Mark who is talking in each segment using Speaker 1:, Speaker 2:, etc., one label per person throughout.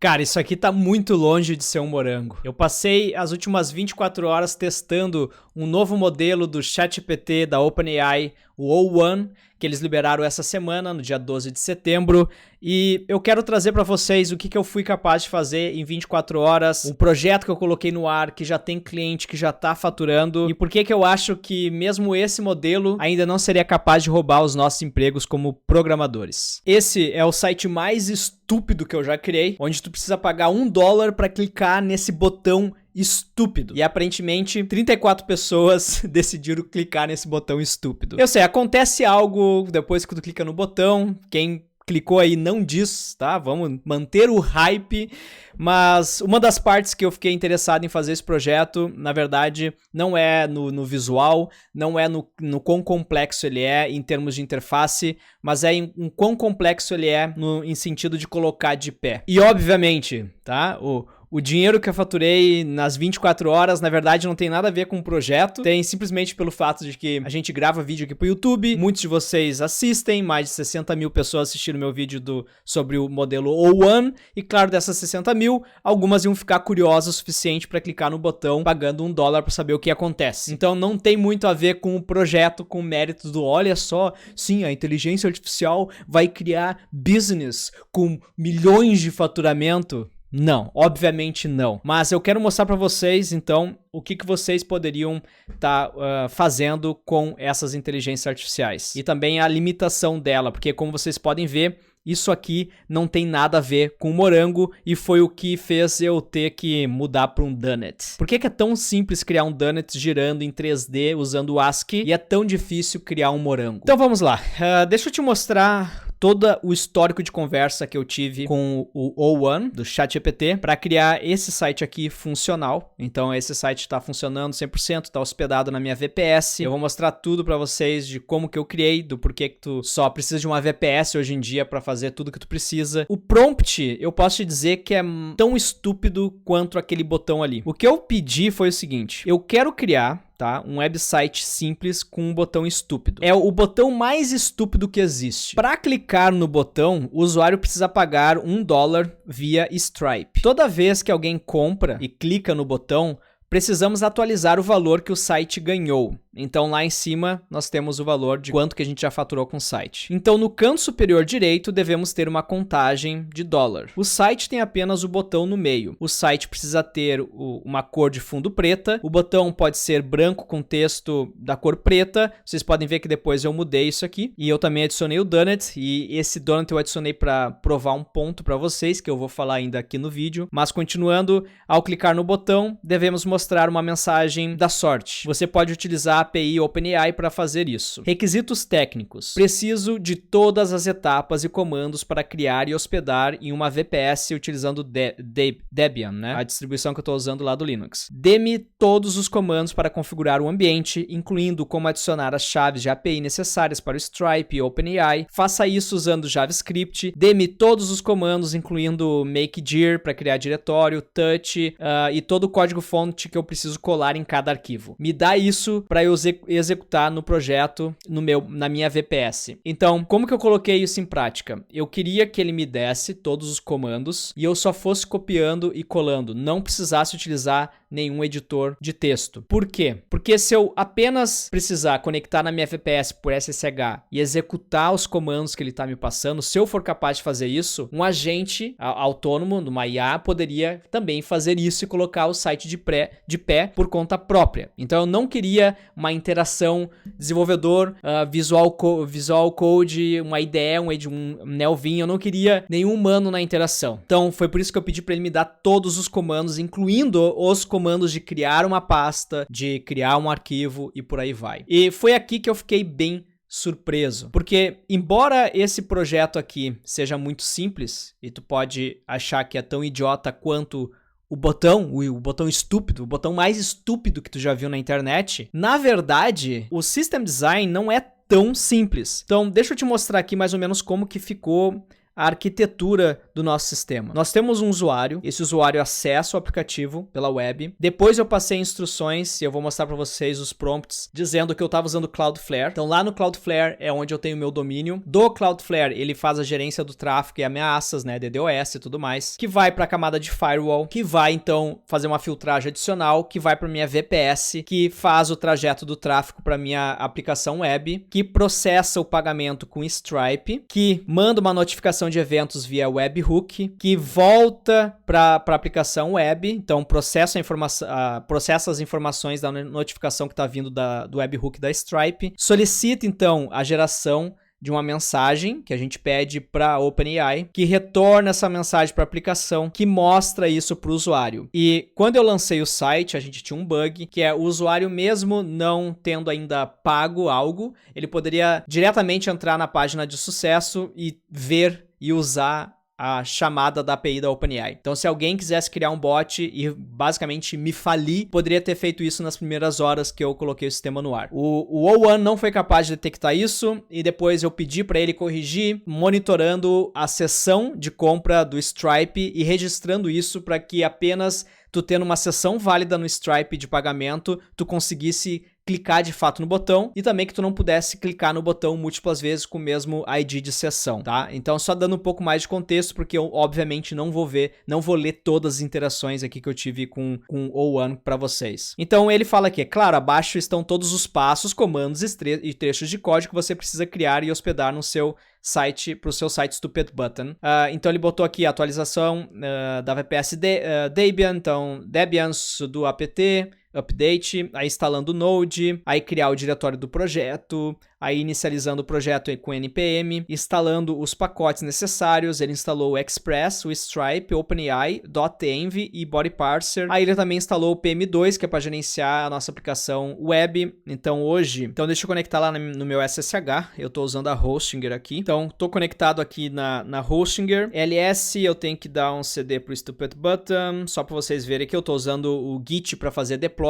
Speaker 1: Cara, isso aqui tá muito longe de ser um morango. Eu passei as últimas 24 horas testando um novo modelo do ChatGPT da OpenAI, o O1, que eles liberaram essa semana, no dia 12 de setembro, e eu quero trazer para vocês o que eu fui capaz de fazer em 24 horas, um projeto que eu coloquei no ar, que já tem cliente, que já tá faturando, e por que eu acho que mesmo esse modelo ainda não seria capaz de roubar os nossos empregos como programadores. Esse é o site mais estúpido que eu já criei, onde tu precisa pagar $1 para clicar nesse botão estúpido. E aparentemente 34 pessoas decidiram clicar nesse botão estúpido. Eu sei, acontece algo depois que tu clica no botão, quem clicou aí não diz, tá? Vamos manter o hype, mas uma das partes que eu fiquei interessado em fazer esse projeto, na verdade, não é no visual, não é no quão complexo ele é em termos de interface, mas é em quão complexo ele é em sentido de colocar de pé. E obviamente, tá? O dinheiro que eu faturei nas 24 horas, na verdade, não tem nada a ver com o projeto. Tem simplesmente pelo fato de que a gente grava vídeo aqui pro YouTube. Muitos de vocês assistem, mais de 60 mil pessoas assistiram meu vídeo sobre o modelo O1. E claro, dessas 60 mil, algumas iam ficar curiosas o suficiente para clicar no botão pagando $1 para saber o que acontece. Então não tem muito a ver com o projeto, com o mérito do olha só, sim, a inteligência artificial vai criar business com milhões de faturamento. Não, obviamente não. Mas eu quero mostrar para vocês, então, o que vocês poderiam estar fazendo com essas inteligências artificiais. E também a limitação dela, porque como vocês podem ver, isso aqui não tem nada a ver com o morango e foi o que fez eu ter que mudar para um donut. Por que é tão simples criar um donut girando em 3D usando o ASCII e é tão difícil criar um morango? Então vamos lá, deixa eu te mostrar todo o histórico de conversa que eu tive com o O1 do ChatGPT para criar esse site aqui funcional. Então esse site está funcionando 100%, está hospedado na minha VPS. Eu vou mostrar tudo para vocês de como que eu criei, do porquê que tu só precisa de uma VPS hoje em dia para fazer tudo que tu precisa. O prompt, eu posso te dizer que é tão estúpido quanto aquele botão ali. O que eu pedi foi o seguinte: eu quero criar, tá, um website simples com um botão estúpido. É o botão mais estúpido que existe. Para clicar no botão, o usuário precisa pagar $1 via Stripe. Toda vez que alguém compra e clica no botão, precisamos atualizar o valor que o site ganhou. Então lá em cima nós temos o valor de quanto que a gente já faturou com o site. Então no canto superior direito devemos ter uma contagem de $. O site tem apenas o botão no meio. O site precisa ter uma cor de fundo preta. O botão pode ser branco com texto da cor preta. Vocês podem ver que depois eu mudei isso aqui. E eu também adicionei o donut. E esse donut eu adicionei para provar um ponto para vocês, que eu vou falar ainda aqui no vídeo. Mas continuando, ao clicar no botão, devemos mostrar uma mensagem da sorte. Você pode utilizar a API OpenAI para fazer isso. Requisitos técnicos. Preciso de todas as etapas e comandos para criar e hospedar em uma VPS utilizando Debian, né? A distribuição que eu estou usando lá do Linux. Dê-me todos os comandos para configurar o ambiente, incluindo como adicionar as chaves de API necessárias para o Stripe e OpenAI. Faça isso usando JavaScript. Dê-me todos os comandos, incluindo make-dir para criar diretório, touch e todo o código-fonte que eu preciso colar em cada arquivo. Me dá isso para eu executar no projeto na minha VPS. Então, como que eu coloquei isso em prática? Eu queria que ele me desse todos os comandos e eu só fosse copiando e colando, não precisasse utilizar nenhum editor de texto. Por quê? Porque se eu apenas precisar conectar na minha VPS por SSH e executar os comandos que ele está me passando, se eu for capaz de fazer isso, um agente autônomo, numa IA, poderia também fazer isso e colocar o site de pé por conta própria. Então eu não queria uma interação desenvolvedor, Visual Code, uma IDE, um Nelvin, eu não queria nenhum humano na interação. Então foi por isso que eu pedi para ele me dar todos os comandos, incluindo os comandos de criar uma pasta, de criar um arquivo e por aí vai. E foi aqui que eu fiquei bem surpreso, porque embora esse projeto aqui seja muito simples e tu pode achar que é tão idiota quanto o botão estúpido, o botão mais estúpido que tu já viu na internet, na verdade, o System Design não é tão simples. Então, deixa eu te mostrar aqui mais ou menos como que ficou a arquitetura do nosso sistema. Nós temos um usuário, esse usuário acessa o aplicativo pela web. Depois eu passei instruções e eu vou mostrar para vocês os prompts dizendo que eu estava usando Cloudflare. Então lá no Cloudflare é onde eu tenho o meu domínio. Do Cloudflare ele faz a gerência do tráfego e ameaças, né, DDoS e tudo mais, que vai para a camada de firewall, que vai então fazer uma filtragem adicional, que vai para minha VPS, que faz o trajeto do tráfego para minha aplicação web, que processa o pagamento com Stripe, que manda uma notificação de eventos via webhook, que volta para a aplicação web, então processa as informações da notificação que está vindo do webhook da Stripe, solicita então a geração de uma mensagem que a gente pede para a OpenAI, que retorna essa mensagem para a aplicação, que mostra isso para o usuário. E quando eu lancei o site, a gente tinha um bug, que é o usuário mesmo não tendo ainda pago algo, ele poderia diretamente entrar na página de sucesso e ver e usar a chamada da API da OpenAI. Então, se alguém quisesse criar um bot e basicamente me falir, poderia ter feito isso nas primeiras horas que eu coloquei o sistema no ar. O O1 não foi capaz de detectar isso e depois eu pedi para ele corrigir, monitorando a sessão de compra do Stripe e registrando isso para que apenas tu tendo uma sessão válida no Stripe de pagamento, tu conseguisse clicar de fato no botão e também que tu não pudesse clicar no botão múltiplas vezes com o mesmo ID de sessão, tá? Então só dando um pouco mais de contexto, porque eu obviamente não vou ler todas as interações aqui que eu tive com o O1 para vocês. Então ele fala aqui, claro, abaixo estão todos os passos, comandos e trechos de código que você precisa criar e hospedar no seu site, para o seu site Stupid Button. Então ele botou aqui a atualização da VPS Debian, então Debian sudo apt update, aí instalando o Node, aí criar o diretório do projeto, aí inicializando o projeto com npm, instalando os pacotes necessários, ele instalou o Express, o Stripe, OpenAI, .env e Body Parser. Aí ele também instalou o PM2, que é para gerenciar a nossa aplicação web. Então deixa eu conectar lá no meu SSH, eu estou usando a Hostinger aqui. Então estou conectado aqui na Hostinger. LS, eu tenho que dar um CD pro Stupid Button, só para vocês verem que eu estou usando o Git para fazer deploy.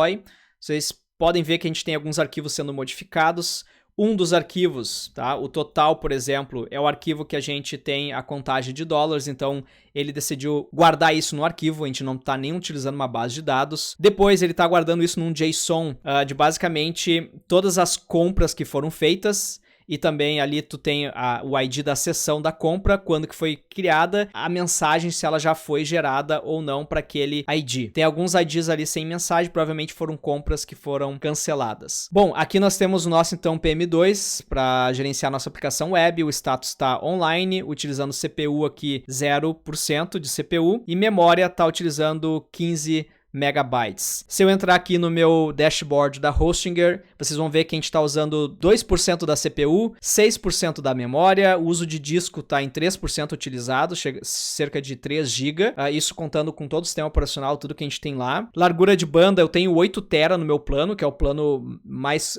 Speaker 1: Vocês podem ver que a gente tem alguns arquivos sendo modificados. Um dos arquivos, tá? O total, por exemplo, é o arquivo que a gente tem a contagem de dólares, então ele decidiu guardar isso no arquivo, a gente não está nem utilizando uma base de dados. Depois ele está guardando isso num JSON de basicamente todas as compras que foram feitas. E também ali tu tem o ID da sessão da compra, quando que foi criada, a mensagem se ela já foi gerada ou não para aquele ID. Tem alguns IDs ali sem mensagem, provavelmente foram compras que foram canceladas. Bom, aqui nós temos o nosso então PM2 para gerenciar nossa aplicação web, o status está online, utilizando CPU aqui 0% de CPU e memória está utilizando 15 megabytes. Se eu entrar aqui no meu dashboard da Hostinger, vocês vão ver que a gente está usando 2% da CPU, 6% da memória, o uso de disco está em 3% utilizado, cerca de 3 GB, isso contando com todo o sistema operacional, tudo que a gente tem lá. Largura de banda, eu tenho 8 TB no meu plano, que é o plano mais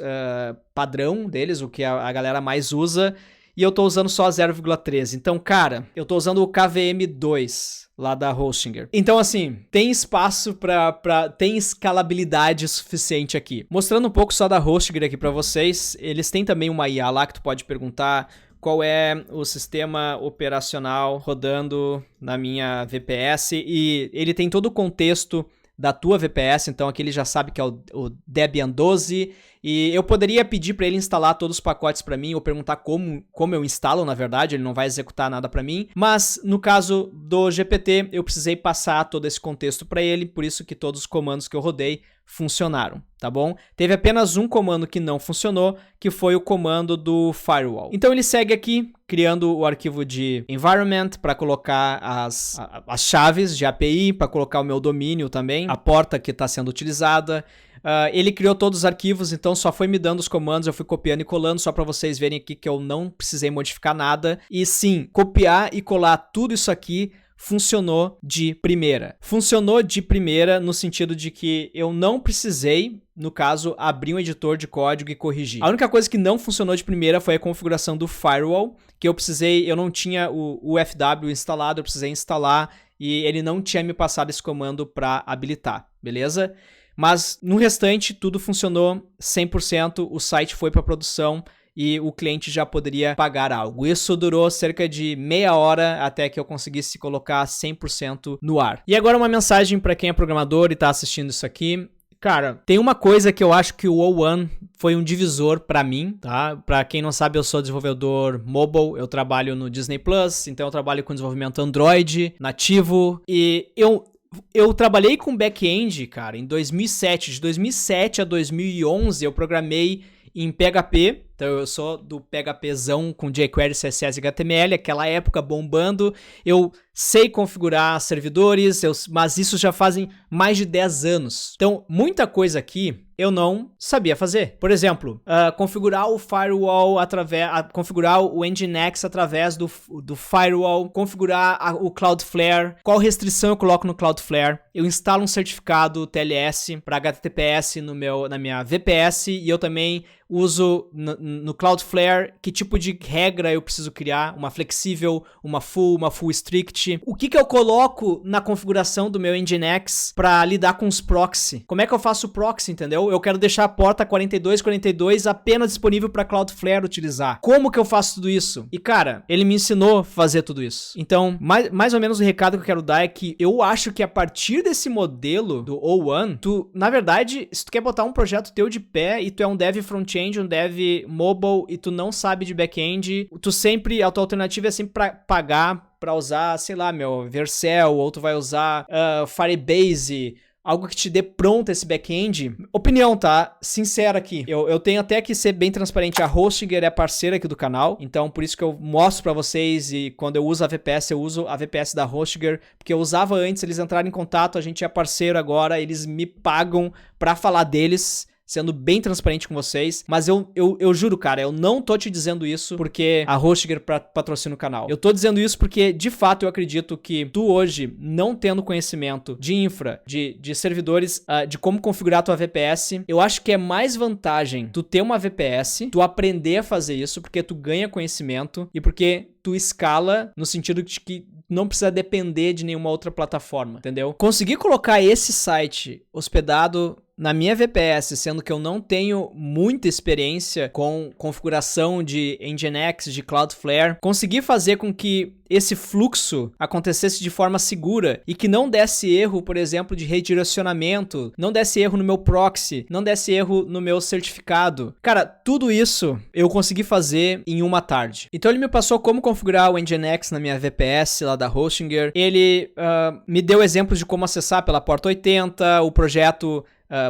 Speaker 1: padrão deles, o que a galera mais usa, e eu tô usando só 0,13. Então, cara, eu tô usando o KVM2 lá da Hostinger. Então, assim, tem espaço tem escalabilidade suficiente aqui. Mostrando um pouco só da Hostinger aqui pra vocês, eles têm também uma IA lá que tu pode perguntar qual é o sistema operacional rodando na minha VPS, e ele tem todo o contexto da tua VPS, então aqui ele já sabe que é o Debian 12, e eu poderia pedir para ele instalar todos os pacotes para mim, ou perguntar como eu instalo, na verdade, ele não vai executar nada para mim, mas no caso do GPT, eu precisei passar todo esse contexto para ele, por isso que todos os comandos que eu rodei funcionaram, tá bom? Teve apenas um comando que não funcionou, que foi o comando do firewall. Então ele segue aqui, criando o arquivo de environment para colocar as chaves de API, para colocar o meu domínio também, a porta que está sendo utilizada. Ele criou todos os arquivos, então só foi me dando os comandos, eu fui copiando e colando, só para vocês verem aqui que eu não precisei modificar nada. E sim, copiar e colar tudo isso aqui funcionou de primeira. Funcionou de primeira no sentido de que eu não precisei, no caso, abrir um editor de código e corrigir. A única coisa que não funcionou de primeira foi a configuração do firewall, que eu não tinha o FW instalado, eu precisei instalar e ele não tinha me passado esse comando para habilitar, beleza? Mas no restante tudo funcionou 100%, o site foi para produção e o cliente já poderia pagar algo. Isso durou cerca de meia hora até que eu conseguisse colocar 100% no ar. E agora uma mensagem para quem é programador e está assistindo isso aqui. Cara, tem uma coisa que eu acho que o O1 foi um divisor pra mim, tá? Pra quem não sabe, eu sou desenvolvedor mobile, eu trabalho no Disney Plus, então eu trabalho com desenvolvimento Android, nativo, e eu trabalhei com back-end, cara, em 2007. De 2007 a 2011 eu programei em PHP, então eu sou do PHPzão com jQuery, CSS e HTML, aquela época bombando. Eu sei configurar servidores, mas isso já fazem mais de 10 anos. Então, muita coisa aqui eu não sabia fazer. Por exemplo, configurar o firewall configurar o Nginx através do firewall, configurar o Cloudflare, qual restrição eu coloco no Cloudflare. Eu instalo um certificado TLS para HTTPS na minha VPS e eu também uso no Cloudflare que tipo de regra eu preciso criar, uma flexível, uma full strict. O que eu coloco na configuração do meu Nginx para lidar com os proxy? Como é que eu faço o proxy, entendeu? Eu quero deixar a porta 4242 apenas disponível para Cloudflare utilizar. Como que eu faço tudo isso? E cara, ele me ensinou a fazer tudo isso. Então, mais ou menos o recado que eu quero dar é que eu acho que a partir desse modelo do O1, na verdade, se tu quer botar um projeto teu de pé e tu é um dev front-end, um dev mobile e tu não sabe de back-end, a tua alternativa é sempre pagar pra usar, sei lá, Vercel, ou tu vai usar Firebase, algo que te dê pronto esse back-end. Opinião, tá? Sincera aqui. Eu tenho até que ser bem transparente. A Hostinger é parceira aqui do canal, então por isso que eu mostro pra vocês, e quando eu uso a VPS, eu uso a VPS da Hostinger, porque eu usava antes, eles entraram em contato, a gente é parceiro agora, eles me pagam pra falar deles, sendo bem transparente com vocês, mas eu juro, cara, eu não tô te dizendo isso porque a Hostinger patrocina o canal. Eu tô dizendo isso porque, de fato, eu acredito que tu hoje, não tendo conhecimento de infra, de servidores, de como configurar a tua VPS, eu acho que é mais vantagem tu ter uma VPS, tu aprender a fazer isso, porque tu ganha conhecimento e porque tu escala no sentido de que não precisa depender de nenhuma outra plataforma, entendeu? Conseguir colocar esse site hospedado na minha VPS, sendo que eu não tenho muita experiência com configuração de Nginx, de Cloudflare, conseguir fazer com que esse fluxo acontecesse de forma segura e que não desse erro, por exemplo, de redirecionamento, não desse erro no meu proxy, não desse erro no meu certificado. Cara, tudo isso eu consegui fazer em uma tarde. Então ele me passou como configurar o Nginx na minha VPS lá da Hostinger. Ele me deu exemplos de como acessar pela porta 80, o projeto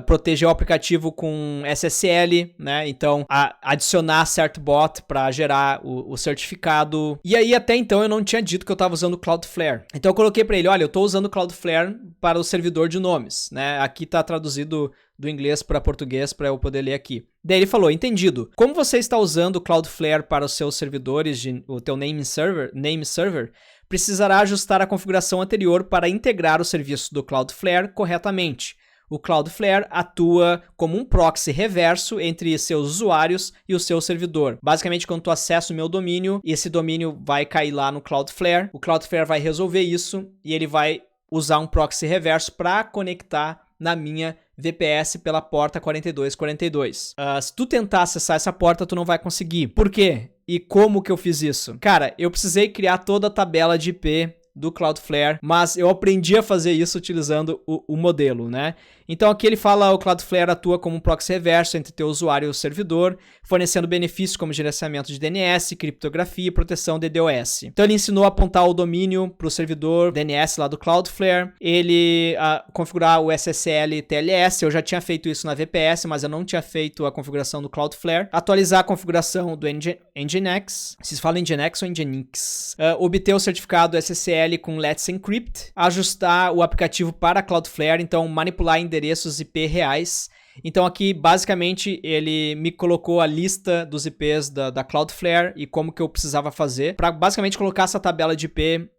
Speaker 1: proteger o aplicativo com SSL, né? Então, adicionar certbot para gerar o certificado. E aí, até então, eu não tinha dito que eu estava usando o Cloudflare. Então, eu coloquei para ele, olha, eu estou usando o Cloudflare para o servidor de nomes, né? Aqui está traduzido do inglês para português para eu poder ler aqui. Daí ele falou, entendido. Como você está usando o Cloudflare para os seus servidores, o teu name server, precisará ajustar a configuração anterior para integrar o serviço do Cloudflare corretamente. O Cloudflare atua como um proxy reverso entre seus usuários e o seu servidor. Basicamente, quando tu acessa o meu domínio, esse domínio vai cair lá no Cloudflare, o Cloudflare vai resolver isso e ele vai usar um proxy reverso para conectar na minha VPS pela porta 4242. Se tu tentar acessar essa porta, tu não vai conseguir. Por quê? E como que eu fiz isso? Cara, eu precisei criar toda a tabela de IP do Cloudflare, mas eu aprendi a fazer isso utilizando o modelo, né? Então aqui ele fala, o Cloudflare atua como um proxy reverso entre teu usuário e o servidor, fornecendo benefícios como gerenciamento de DNS, criptografia e proteção de DDoS. Então ele ensinou a apontar o domínio para o servidor DNS lá do Cloudflare, ele configurar o SSL TLS, eu já tinha feito isso na VPS, mas eu não tinha feito a configuração do Cloudflare, atualizar a configuração do Nginx, se fala Nginx ou Nginx, obter o certificado SSL com Let's Encrypt, ajustar o aplicativo para Cloudflare, então manipular endereços IP reais. Então aqui basicamente ele me colocou a lista dos IPs da Cloudflare e como que eu precisava fazer para basicamente colocar essa tabela de IP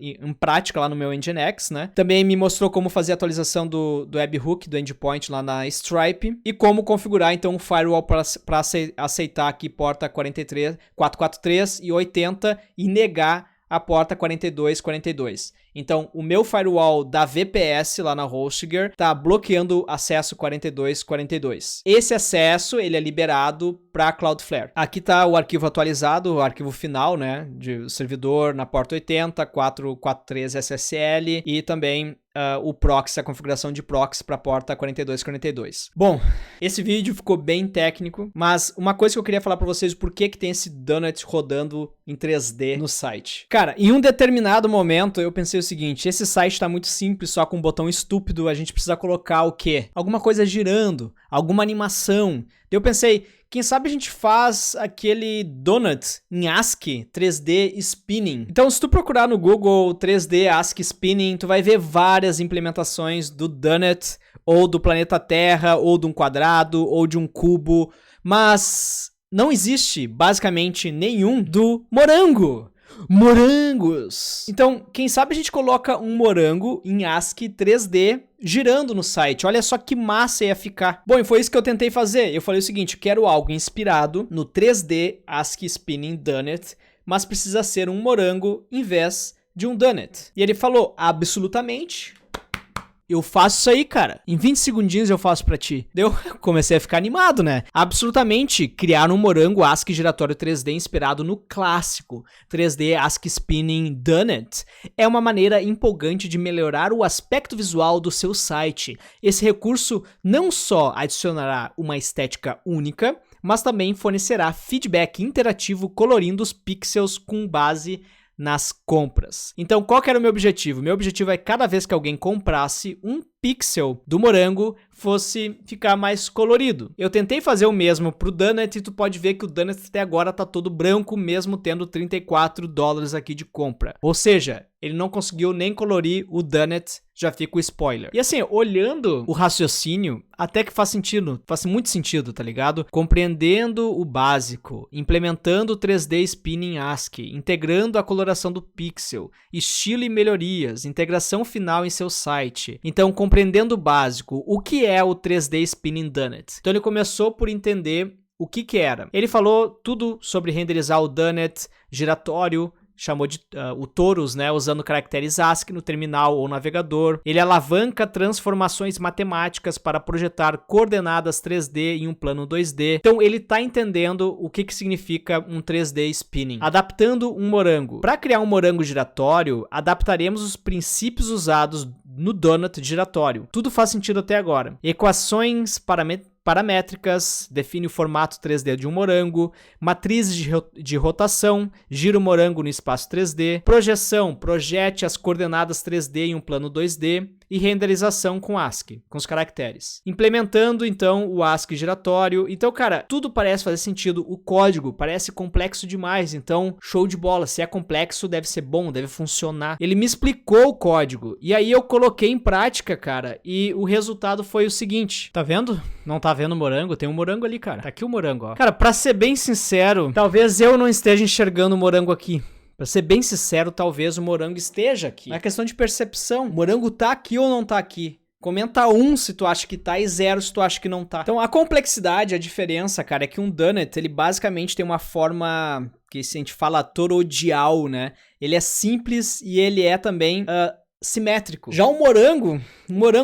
Speaker 1: em prática lá no meu Nginx, né? Também me mostrou como fazer a atualização do webhook, do endpoint lá na Stripe e como configurar então o firewall para aceitar aqui porta 443 e 80 e negar a porta 4242. Então, o meu firewall da VPS lá na HostGator tá bloqueando acesso 4242. Esse acesso, ele é liberado para Cloudflare. Aqui tá o arquivo atualizado, o arquivo final, né, de servidor na porta 80, 443 SSL e também o proxy, a configuração de proxy para a porta 4242. Bom, esse vídeo ficou bem técnico, mas uma coisa que eu queria falar para vocês, por que tem esse donut rodando em 3D no site. Cara, em um determinado momento eu pensei o seguinte, esse site tá muito simples, só com um botão estúpido, a gente precisa colocar o quê? Alguma coisa girando, alguma animação. Eu pensei, quem sabe a gente faz aquele donut em ASCII 3D Spinning. Então, se tu procurar no Google 3D ASCII Spinning, tu vai ver várias implementações do donut, ou do planeta Terra, ou de um quadrado, ou de um cubo, mas não existe basicamente nenhum do morango. Morangos! Então, quem sabe a gente coloca um morango em ASCII 3D girando no site. Olha só que massa ia ficar. Bom, e foi isso que eu tentei fazer. Eu falei o seguinte, quero algo inspirado no 3D ASCII Spinning Donut, mas precisa ser um morango em vez de um donut. E ele falou, absolutamente. Eu faço isso aí, cara. Em 20 segundinhos eu faço pra ti. Eu comecei a ficar animado, né? Absolutamente, criar um morango ASCII giratório 3D inspirado no clássico 3D ASCII Spinning Donut é uma maneira empolgante de melhorar o aspecto visual do seu site. Esse recurso não só adicionará uma estética única, mas também fornecerá feedback interativo colorindo os pixels com base nas compras. Então, qual que era o meu objetivo? Meu objetivo é cada vez que alguém comprasse um pixel do morango fosse ficar mais colorido. Eu tentei fazer o mesmo pro donut e tu pode ver que o donut até agora tá todo branco, mesmo tendo $34 aqui de compra. Ou seja, ele não conseguiu nem colorir o donut, já fica o spoiler. E assim, olhando o raciocínio, até que faz sentido, faz muito sentido, tá ligado? Compreendendo o básico, implementando o 3D Spinning ASCII, integrando a coloração do pixel, estilo e melhorias, integração final em seu site. Então, compreendendo o básico, o que é o 3D Spinning Donut? Então ele começou por entender o que era. Ele falou tudo sobre renderizar o donut giratório, chamou de o torus, né, usando caracteres ASCII no terminal ou navegador. Ele alavanca transformações matemáticas para projetar coordenadas 3D em um plano 2D. Então ele está entendendo o que significa um 3D spinning. Adaptando um morango. Para criar um morango giratório, adaptaremos os princípios usados no donut giratório. Tudo faz sentido até agora. Equações paramétricas, define o formato 3D de um morango, matrizes de rotação, gira o morango no espaço 3D, projeção, projete as coordenadas 3D em um plano 2D e renderização com ASCII, com os caracteres. Implementando, então, o ASCII giratório. Então, cara, tudo parece fazer sentido. O código parece complexo demais, então, show de bola. Se é complexo, deve ser bom, deve funcionar. Ele me explicou o código e aí eu coloquei em prática, cara, e o resultado foi o seguinte. Tá vendo? Não tá vendo o morango? Tem um morango ali, cara. Tá aqui o morango, ó. Cara, pra ser bem sincero, talvez eu não esteja enxergando o morango aqui. Pra ser bem sincero, talvez o morango esteja aqui. É questão de percepção. O morango tá aqui ou não tá aqui? Comenta 1 se tu acha que tá e 0 se tu acha que não tá. Então a complexidade, a diferença, cara, é que um donut, ele basicamente tem uma forma que se a gente fala toroidal, né? Ele é simples e ele é também simétrico. Já o morango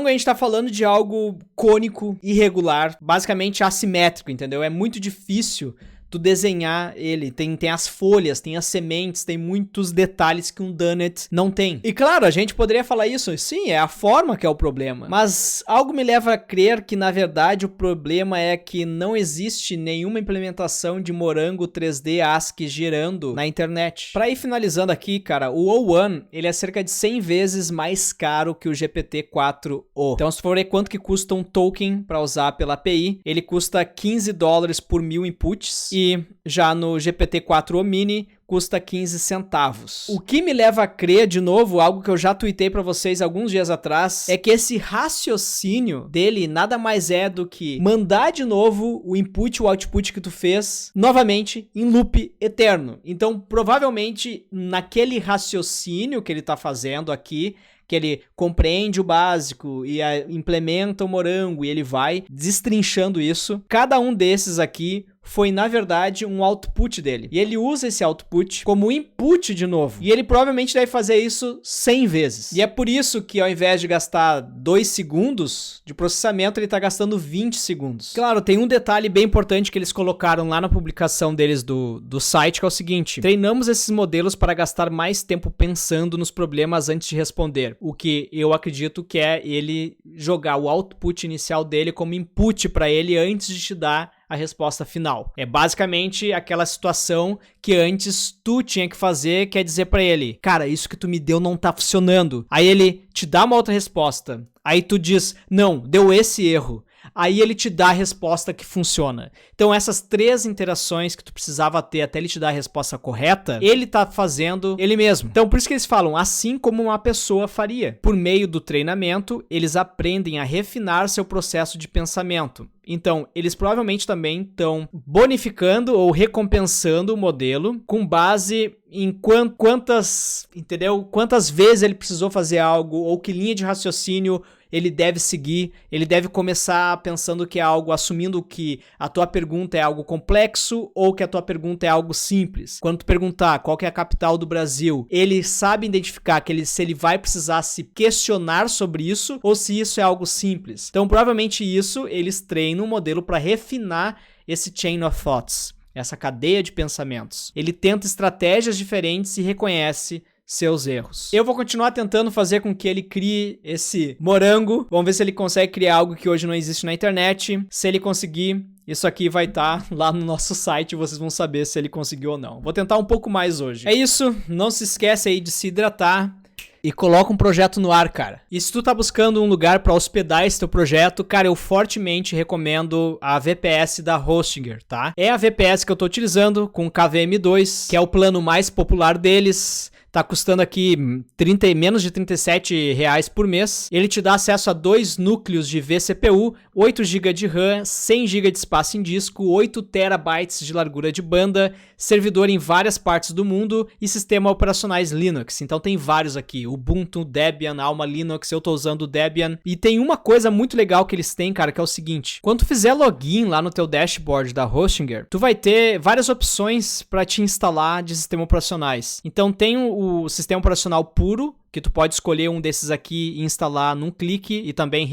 Speaker 1: a gente tá falando de algo cônico, irregular, basicamente assimétrico, entendeu? É muito difícil tu desenhar ele, tem as folhas, tem as sementes, tem muitos detalhes que um donut não tem. E claro, a gente poderia falar isso, sim, é a forma que é o problema, mas algo me leva a crer que na verdade o problema é que não existe nenhuma implementação de morango 3D ASCII girando na internet. Pra ir finalizando aqui, cara, o O1, ele é cerca de 100 vezes mais caro que o GPT-4o. Então se for ver quanto que custa um token para usar pela API, ele custa $15 por 1000 inputs, e já no GPT-4o Mini custa 15 centavos. O que me leva a crer, de novo, algo que eu já tuitei pra vocês alguns dias atrás, é que esse raciocínio dele nada mais é do que mandar de novo o input e o output que tu fez novamente em loop eterno. Então, provavelmente, naquele raciocínio que ele tá fazendo aqui, que ele compreende o básico e implementa o morango e ele vai destrinchando isso, cada um desses aqui foi, na verdade, um output dele. E ele usa esse output como input de novo. E ele provavelmente deve fazer isso 100 vezes. E é por isso que ao invés de gastar 2 segundos de processamento, ele tá gastando 20 segundos. Claro, tem um detalhe bem importante que eles colocaram lá na publicação deles do site, que é o seguinte: treinamos esses modelos para gastar mais tempo pensando nos problemas antes de responder. O que eu acredito que é ele jogar o output inicial dele como input para ele antes de te dar a resposta final. É basicamente aquela situação que antes tu tinha que fazer, que é dizer pra ele: cara, isso que tu me deu não tá funcionando. Aí ele te dá uma outra resposta. Aí tu diz: não, deu esse erro. Aí ele te dá a resposta que funciona. Então essas 3 interações que tu precisava ter até ele te dar a resposta correta, ele tá fazendo ele mesmo. Então por isso que eles falam, assim como uma pessoa faria. Por meio do treinamento, eles aprendem a refinar seu processo de pensamento. Então, eles provavelmente também estão bonificando ou recompensando o modelo com base em quantas vezes ele precisou fazer algo ou que linha de raciocínio ele deve seguir. Ele deve começar pensando que é algo, assumindo que a tua pergunta é algo complexo ou que a tua pergunta é algo simples. Quando tu perguntar qual que é a capital do Brasil, ele sabe identificar que se ele vai precisar se questionar sobre isso ou se isso é algo simples. Então, provavelmente isso, eles treinam um modelo para refinar esse chain of thoughts, essa cadeia de pensamentos. Ele tenta estratégias diferentes e reconhece seus erros. Eu vou continuar tentando fazer com que ele crie esse morango. Vamos ver se ele consegue criar algo que hoje não existe na internet. Se ele conseguir, isso aqui vai estar lá no nosso site, vocês vão saber se ele conseguiu ou não. Vou tentar um pouco mais hoje. É isso, não se esquece aí de se hidratar e coloca um projeto no ar, cara. E se tu tá buscando um lugar pra hospedar esse teu projeto, cara, eu fortemente recomendo a VPS da Hostinger, tá? É a VPS que eu tô utilizando com KVM2, que é o plano mais popular deles. Tá custando aqui menos de R$37 por mês. Ele te dá acesso a 2 núcleos de vCPU, 8 GB de RAM, 100 GB de espaço em disco, 8 TB de largura de banda, servidor em várias partes do mundo e sistema operacionais Linux. Então tem vários aqui, Ubuntu, Debian, Alma Linux, eu tô usando o Debian. E tem uma coisa muito legal que eles têm, cara, que é o seguinte: quando tu fizer login lá no teu dashboard da Hostinger, tu vai ter várias opções para te instalar de sistemas operacionais. Então tem o sistema operacional puro, que tu pode escolher um desses aqui e instalar num clique e também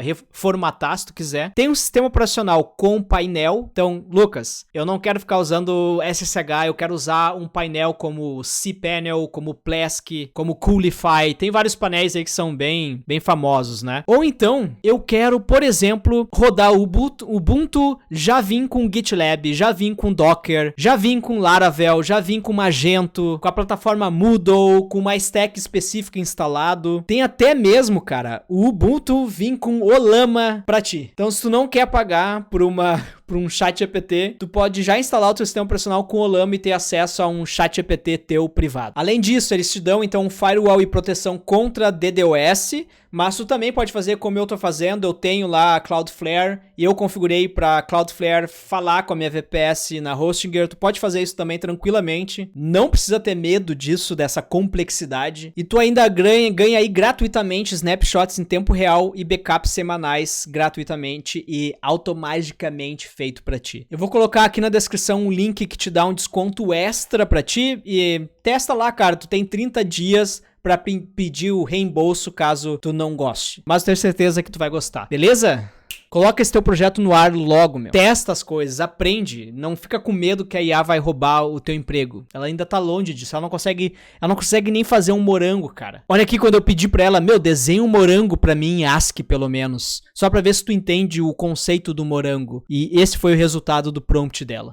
Speaker 1: reformatar se tu quiser. Tem um sistema operacional com painel. Então, Lucas, eu não quero ficar usando SSH, eu quero usar um painel como cPanel, como Plesk, como Coolify. Tem vários painéis aí que são bem famosos, né? Ou então, eu quero, por exemplo, rodar o Ubuntu, já vim com GitLab, já vim com Docker, já vim com Laravel, já vim com Magento, com a plataforma Moodle, com uma stack específica instalado. Tem até mesmo, cara, o Ubuntu vir com Olama pra ti. Então, se tu não quer pagar por um chat GPT, tu pode já instalar o teu sistema operacional com Olama e ter acesso a um chat GPT teu privado. Além disso, eles te dão então um firewall e proteção contra DDoS, mas tu também pode fazer como eu tô fazendo. Eu tenho lá a Cloudflare e eu configurei para Cloudflare falar com a minha VPS na Hostinger. Tu pode fazer isso também tranquilamente. Não precisa ter medo disso, dessa complexidade. E tu ainda ganha aí gratuitamente snapshots em tempo real e backups semanais gratuitamente e automaticamente feito para ti. Eu vou colocar aqui na descrição um link que te dá um desconto extra para ti e testa lá, cara. Tu tem 30 dias pra pedir o reembolso caso tu não goste. Mas eu tenho certeza que tu vai gostar. Beleza? Coloca esse teu projeto no ar logo, meu. Testa as coisas, aprende. Não fica com medo que a IA vai roubar o teu emprego. Ela ainda tá longe disso. Ela não consegue nem fazer um morango, cara. Olha aqui quando eu pedi pra ela, desenha um morango pra mim em ASCII, pelo menos. Só pra ver se tu entende o conceito do morango. E esse foi o resultado do prompt dela.